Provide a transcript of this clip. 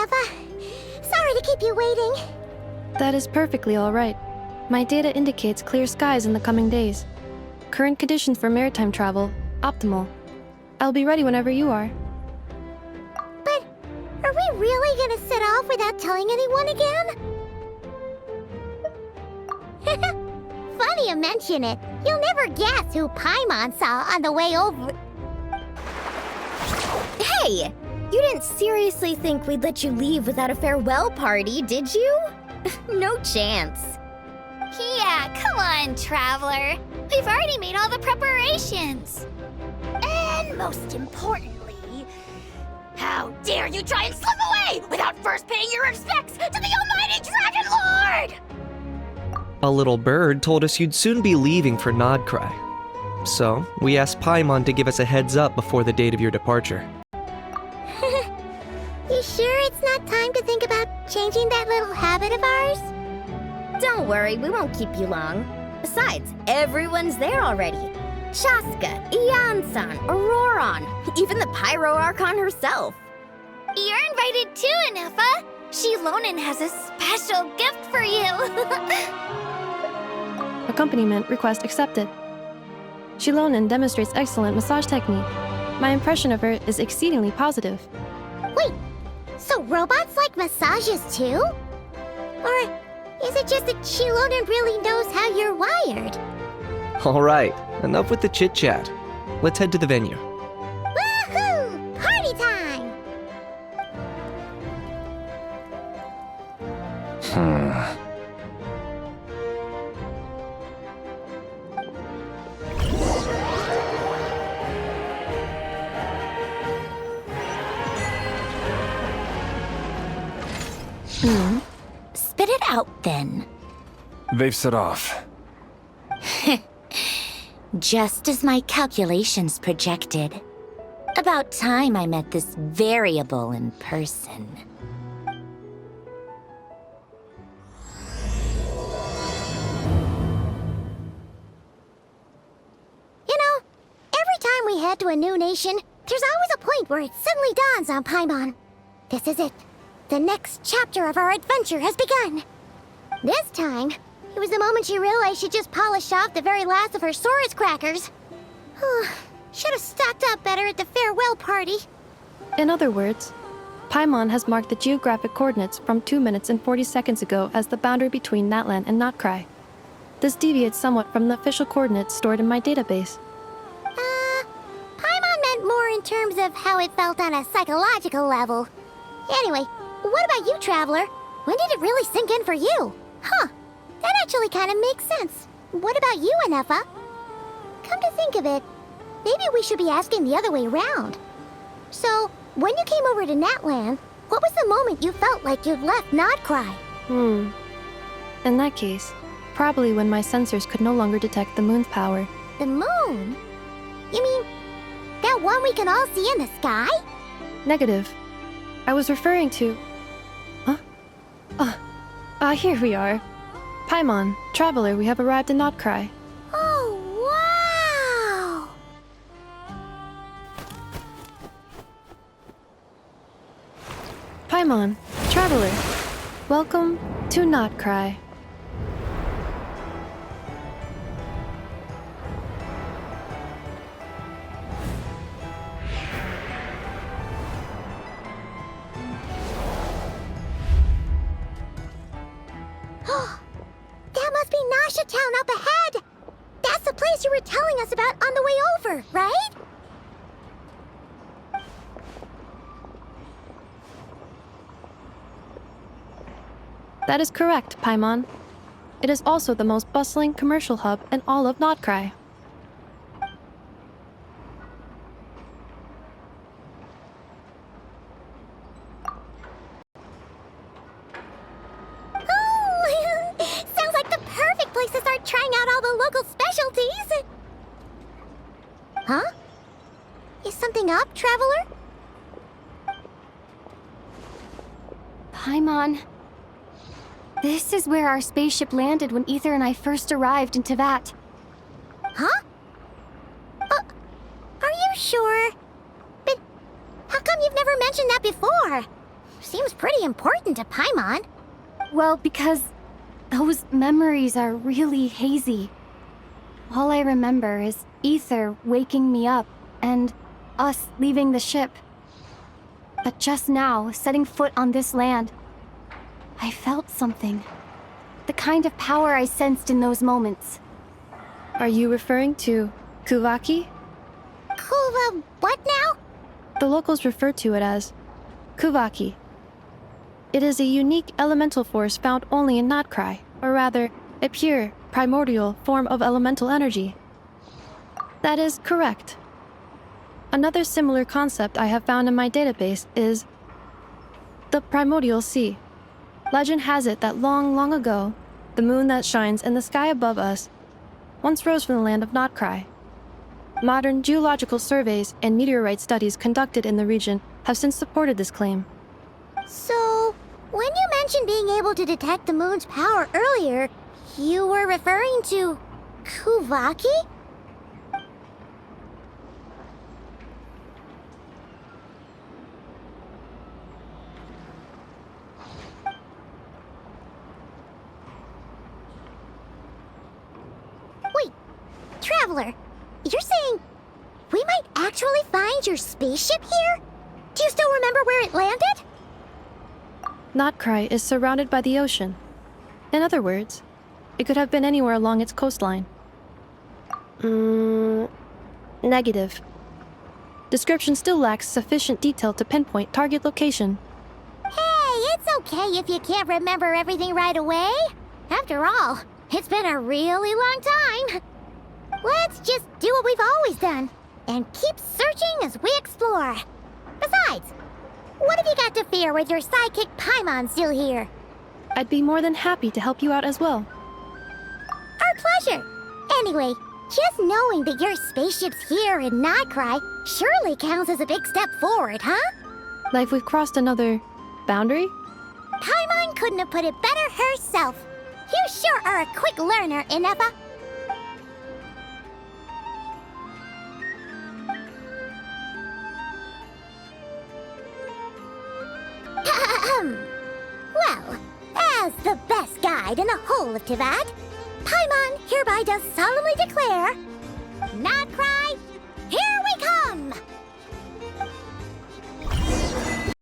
Nefa. Sorry to keep you waiting. That is perfectly all right. My data indicates clear skies in the coming days. Current conditions for maritime travel, optimal. I'll be ready whenever you are. But are we really gonna set off without telling anyone again? Funny you mention it. You'll never guess who Paimon saw on the way over. Hey! You didn't seriously think we'd let you leave without a farewell party, did you? No chance. Yeah, come on, Traveler. We've already made all the preparations. And most importantly, how dare you try and slip away without first paying your respects to the almighty Dragon Lord! A little bird told us you'd soon be leaving for Krai. So, we asked Paimon to give us a heads up before the date of your departure. You sure it's not time to think about changing that little habit of ours? Don't worry, we won't keep you long. Besides, everyone's there already. Shaska, Ian-san, Auroron, even the Pyro Archon herself. You're invited too, Anefa. Shilonen has a special gift for you. Accompaniment request accepted. Shilonen demonstrates excellent massage technique. My impression of her is exceedingly positive. Wait, so robots like massages too? Or is it just that Shilonen really knows how you're wired? Alright, enough with the chit-chat. Let's head to the venue. Woohoo! Party time! Spit it out, then. They've set off. Just as my calculations projected. About time I met this variable in person. You know, every time we head to a new nation, there's always a point where it suddenly dawns on Paimon. This is it. The next chapter of our adventure has begun. This time, it was the moment she realized she just polished off the very last of her Saurus crackers. Should have stocked up better at the farewell party. In other words, Paimon has marked the geographic coordinates from 2 minutes and 40 seconds ago as the boundary between Natlan and Krai. This deviates somewhat from the official coordinates stored in my database. Paimon meant more in terms of how it felt on a psychological level. Anyway, what about you, Traveler? When did it really sink in for you? Huh, that actually kind of makes sense. What about you, Anefa? Come to think of it, maybe we should be asking the other way around. So, when you came over to Natlan, what was the moment you felt like you'd left Krai? In that case, probably when my sensors could no longer detect the moon's power. The moon? You mean, that one we can all see in the sky? Negative. I was referring to... here we are. Paimon, Traveler, we have arrived in Krai. Oh, wow! Paimon, Traveler, welcome to Krai. That must be Nasha Town up ahead! That's the place you were telling us about on the way over, right? That is correct, Paimon. It is also the most bustling commercial hub in all of Krai. Sounds like the perfect place to start trying out all the local specialties! Huh? Is something up, Traveler? Paimon. This is where our spaceship landed when Ether and I first arrived in Tevat. Huh? Are you sure? But how come you've never mentioned that before? seems pretty important to Paimon. Well, because those memories are really hazy. All I remember is Ether waking me up and us leaving the ship. But just now, setting foot on this land, I felt something. The kind of power I sensed in those moments. Are you referring to Kuvaki? Kuva, what now? The locals refer to it as Kuvaki. It is a unique elemental force found only in Krai, or rather, a pure, primordial form of elemental energy. That is correct. Another similar concept I have found in my database is the primordial sea. Legend has it that long, long ago, the moon that shines in the sky above us once rose from the land of Krai. Modern geological surveys and meteorite studies conducted in the region have since supported this claim. So, when you mentioned being able to detect the moon's power earlier, you were referring to Kuvaki? Wait, Traveler, you're saying we might actually find your spaceship here? Do you still remember where it landed? Krai is surrounded by the ocean. In other words, it could have been anywhere along its coastline. Negative. Description still lacks sufficient detail to pinpoint target location. Hey, it's okay if you can't remember everything right away. After all, it's been a really long time. Let's just do what we've always done and keep searching as we explore. Besides, what have you got to fear with your sidekick Paimon still here? I'd be more than happy to help you out as well. Our pleasure. Anyway, just knowing that your spaceship's here in Krai surely counts as a big step forward, huh? Like we've crossed another boundary? Paimon couldn't have put it better herself. You sure are a quick learner, Inefa. Well, as the best guide in the whole of Tivat, Paimon hereby does solemnly declare, Krai